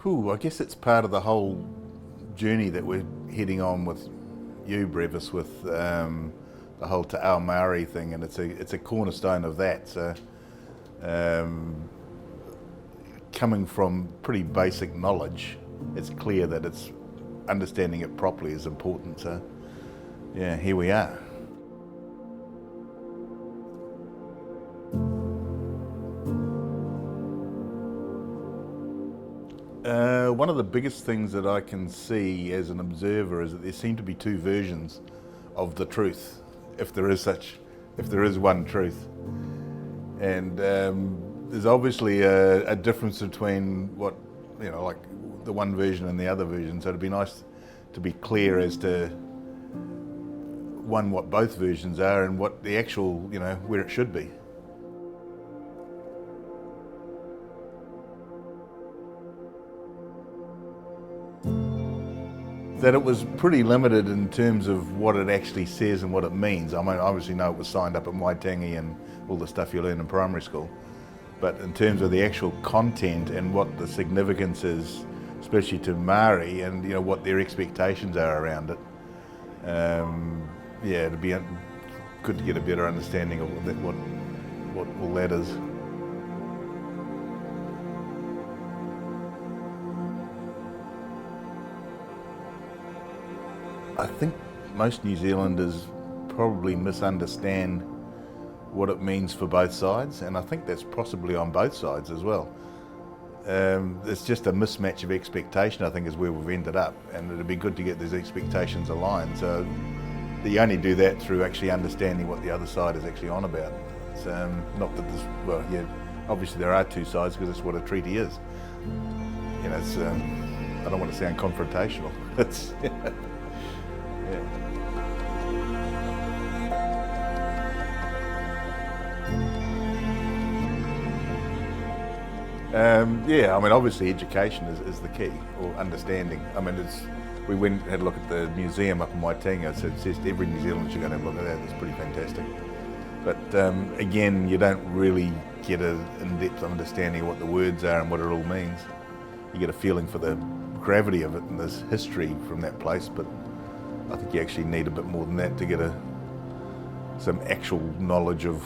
I guess it's part of the whole journey that we're heading on with you, Brevis, with the whole Te Maori thing, and it's a cornerstone of that. So, coming from pretty basic knowledge, it's clear that it's understanding it properly is important. So, yeah, here we are. One of the biggest things that I can see as an observer is that there seem to be two versions of the truth, if there is one truth. And there's obviously a difference between what, like the one version and the other version. So it'd be nice to be clear as to what both versions are and what the actual, where it should be. That it was pretty limited in terms of what it actually says and what it means. I mean, obviously know it was signed up at Waitangi and all the stuff you learn in primary school. But in terms of the actual content and what the significance is, especially to Maori, and what their expectations are around it, it'd be good to get a better understanding of what all that is. I think most New Zealanders probably misunderstand what it means for both sides, and I think that's possibly on both sides as well. It's just a mismatch of expectation, I think, is where we've ended up, and it'd be good to get those expectations aligned. So you only do that through actually understanding what the other side is actually on about. It's not that obviously there are two sides because that's what a treaty is. It's I don't want to sound confrontational. It's I mean, obviously education is the key, or understanding. I mean, we went and had a look at the museum up in Waitangi, so it says every New Zealander should go and have a look at that. It's pretty fantastic. But again, you don't really get an in-depth understanding of what the words are and what it all means. You get a feeling for the gravity of it, and there's history from that place, but I think you actually need a bit more than that to get some actual knowledge of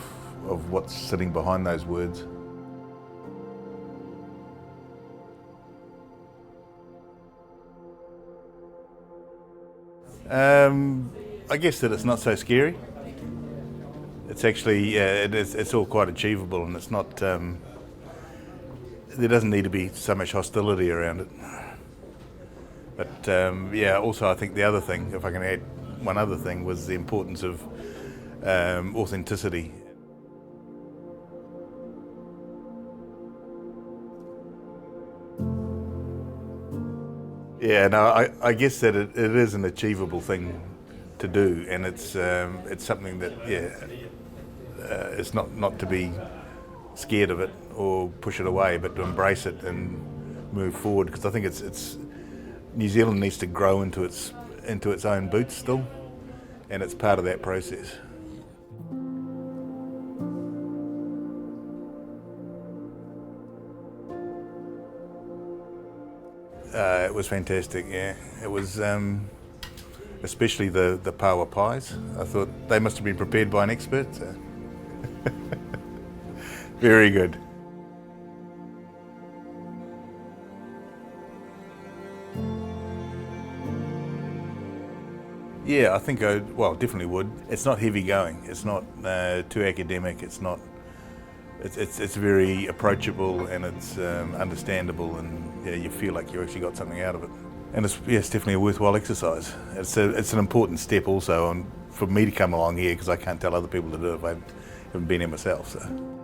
what's sitting behind those words. I guess that it's not so scary. It's actually, it's all quite achievable, and it's not, there doesn't need to be so much hostility around it. But also I think the other thing, if I can add one other thing, was the importance of authenticity. Yeah, no, I guess that it is an achievable thing to do, and it's something that it's not to be scared of it or push it away, but to embrace it and move forward. Because I think it's New Zealand needs to grow into its own boots still, and it's part of that process. It was fantastic, yeah. It was, especially the paua pies. I thought they must have been prepared by an expert. So. Very good. Yeah, I think definitely would. It's not heavy going. It's not too academic. It's not. It's very approachable, and it's understandable, and you feel like you actually got something out of it. And it's definitely a worthwhile exercise. It's an important step also for me to come along here, because I can't tell other people to do it if I haven't been here myself. So.